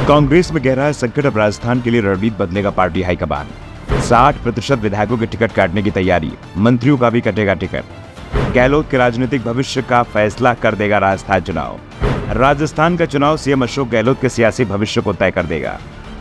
कांग्रेस में गहरा संकट। अब राजस्थान के लिए रणनीति बदलेगा पार्टी हाईकमान। 60% विधायकों के टिकट काटने की तैयारी, मंत्रियों का भी कटेगा टिकट। गहलोत के राजनीतिक भविष्य का फैसला कर देगा राजस्थान चुनाव। राजस्थान का चुनाव सीएम अशोक गहलोत के सियासी भविष्य को तय कर देगा।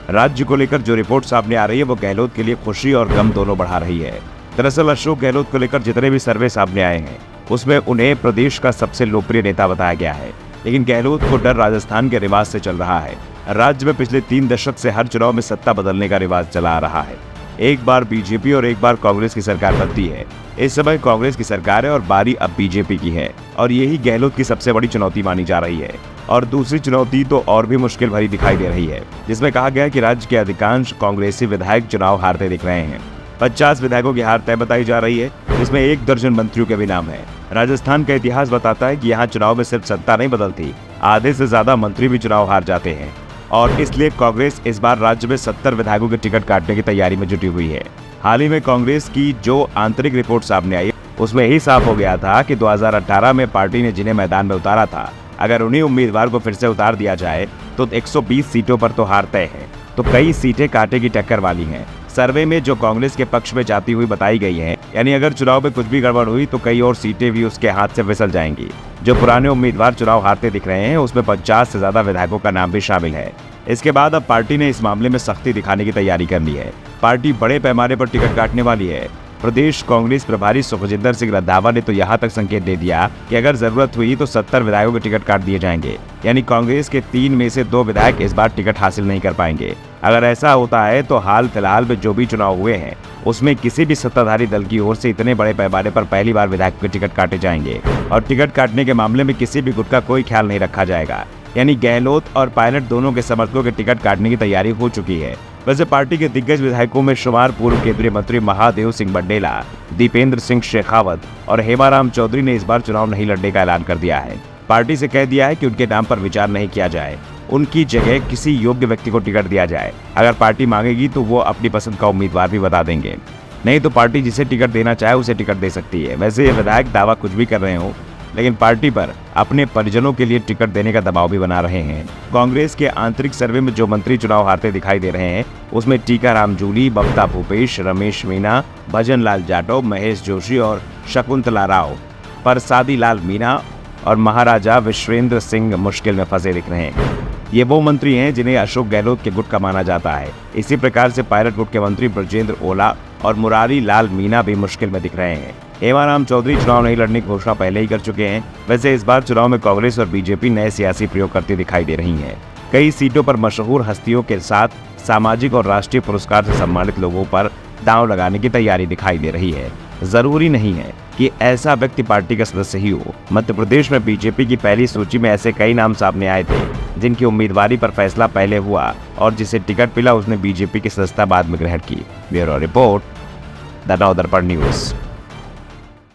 राज्य को लेकर जो रिपोर्ट सामने आ रही है वो गहलोत के लिए खुशी और गम दोनों बढ़ा रही है। दरअसल अशोक गहलोत को लेकर जितने भी सर्वे सामने आए हैं उसमें उन्हें प्रदेश का सबसे लोकप्रिय नेता बताया गया है। लेकिन गहलोत को डर राजस्थान के रिवाज से चल रहा है। राज्य में पिछले 3 दशक से हर चुनाव में सत्ता बदलने का रिवाज चला आ रहा है। एक बार बीजेपी और एक बार कांग्रेस की सरकार बनती है। इस समय कांग्रेस की सरकार है और बारी अब बीजेपी की है और यही गहलोत की सबसे बड़ी चुनौती मानी जा रही है। और दूसरी चुनौती तो और भी मुश्किल भरी दिखाई दे रही है, जिसमें कहा गया है कि राज्य के अधिकांश कांग्रेसी विधायक चुनाव हारते दिख रहे हैं। 50 विधायकों की हार तय बताई जा रही है, जिसमें 1 दर्जन मंत्रियों के भी नाम है। राजस्थान का इतिहास बताता है कि यहाँ चुनाव में सिर्फ सत्ता नहीं बदलती, आधे से ज्यादा मंत्री भी चुनाव हार जाते हैं। और इसलिए कांग्रेस इस बार राज्य में 70 विधायकों के टिकट काटने की तैयारी में जुटी हुई है। हाल ही में कांग्रेस की जो आंतरिक रिपोर्ट सामने आई उसमें यही साफ हो गया था कि 2018 में पार्टी ने जिन्हें मैदान में उतारा था, अगर उन्हीं उम्मीदवार को फिर से उतार दिया जाए तो 120 सीटों पर तो हार तय है, तो कई सीटें कांटे की टक्कर वाली हैं। सर्वे में जो कांग्रेस के पक्ष में जाती हुई बताई गई है, यानी अगर चुनाव में कुछ भी गड़बड़ हुई तो कई और सीटें भी उसके हाथ से फिसल जाएंगी। जो पुराने उम्मीदवार चुनाव हारते दिख रहे हैं उसमें 50 से ज्यादा विधायकों का नाम भी शामिल है। इसके बाद अब पार्टी ने इस मामले में सख्ती दिखाने की तैयारी कर ली है। पार्टी बड़े पैमाने पर टिकट काटने वाली है। प्रदेश कांग्रेस प्रभारी सुखजिंदर सिंह रंधावा ने तो यहाँ तक संकेत दे दिया कि अगर जरूरत हुई तो 70 विधायकों के टिकट काट दिए जाएंगे, यानी कांग्रेस के 3 में से 2 विधायक इस बार टिकट हासिल नहीं कर पाएंगे। अगर ऐसा होता है तो हाल फिलहाल में जो भी चुनाव हुए हैं उसमें किसी भी सत्ताधारी दल की ओर से इतने बड़े पैमाने पर पहली बार विधायकों के टिकट काटे जाएंगे और टिकट काटने के मामले में किसी भी गुट का कोई ख्याल नहीं रखा जाएगा। यानी गहलोत और पायलट दोनों के समर्थकों के टिकट काटने की तैयारी हो चुकी है। वैसे पार्टी के दिग्गज विधायकों में शुमार पूर्व केंद्रीय मंत्री महादेव सिंह बंडेला, दीपेंद्र सिंह शेखावत और हेमाराम चौधरी ने इस बार चुनाव नहीं लड़ने का ऐलान कर दिया है। पार्टी से कह दिया है कि उनके नाम पर विचार नहीं किया जाए, उनकी जगह किसी योग्य व्यक्ति को टिकट दिया जाए। अगर पार्टी मांगेगी तो वो अपनी पसंद का उम्मीदवार भी बता देंगे, नहीं तो पार्टी जिसे टिकट देना चाहे उसे टिकट दे सकती है। वैसे ये विधायक दावा कुछ भी कर रहे हो, लेकिन पार्टी पर अपने परिजनों के लिए टिकट देने का दबाव भी बना रहे हैं। कांग्रेस के आंतरिक सर्वे में जो मंत्री चुनाव हारते दिखाई दे रहे हैं उसमें टीकाराम जूली, बबता भूपेश, रमेश मीना, भजन लाल जाटव, महेश जोशी और शकुंतला राव, परसादी लाल मीना और महाराजा विश्वेंद्र सिंह मुश्किल में फंसे दिख रहे हैं। ये वो मंत्री हैं जिन्हें अशोक गहलोत के गुट का माना जाता है। इसी प्रकार से पायलट गुट के मंत्री ब्रजेंद्र ओला और मुरारी लाल मीना भी मुश्किल में दिख रहे हैं। हेमाराम चौधरी चुनाव नहीं लड़ने की घोषणा पहले ही कर चुके हैं। वैसे इस बार चुनाव में कांग्रेस और बीजेपी नए सियासी प्रयोग करती दिखाई दे रही हैं। कई सीटों पर मशहूर हस्तियों के साथ सामाजिक और राष्ट्रीय पुरस्कार से सम्मानित लोगों पर दांव लगाने की तैयारी दिखाई दे रही है। जरूरी नहीं है कि ऐसा व्यक्ति पार्टी का सदस्य ही हो। मध्य प्रदेश में बीजेपी की पहली सूची में ऐसे कई नाम सामने आए थे जिनकी उम्मीदवारी पर फैसला पहले हुआ और जिसे टिकट मिला उसने बीजेपी की सदस्यता बाद में ग्रहण की। Bureau report, the Navdarpan news.